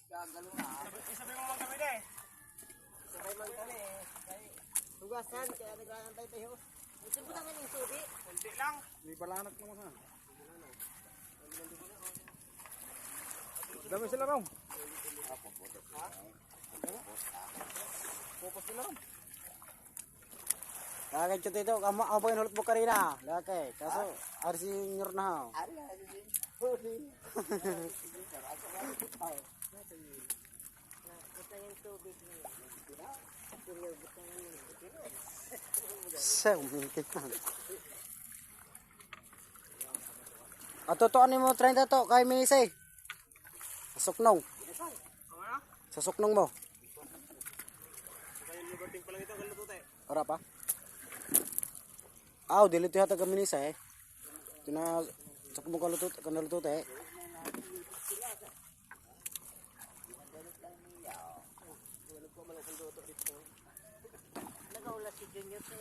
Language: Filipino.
Gagalo na. Sabi mo mga kami na eh. Sabay man kami eh. Hugasan, kaya nag-aantay tayo. Gusto mo naman yung subi? Kunti lang. May balanak naman ha. Dami sila raw. Focus sila raw. Kagad ko dito, ako yung hulot mo karina. Laki, kaso, arsinyor na ha. Sa umintik na. Atutuan mo 30 to, kay Minisay. Sa suknong. Sa suknong mo. Kaya liberting pa lang ito, gano'n to tayo. Ora pa? Aw, dili to yata kami Minisay. Tina, sak mo kalutot eh. Nagawala si Junior sa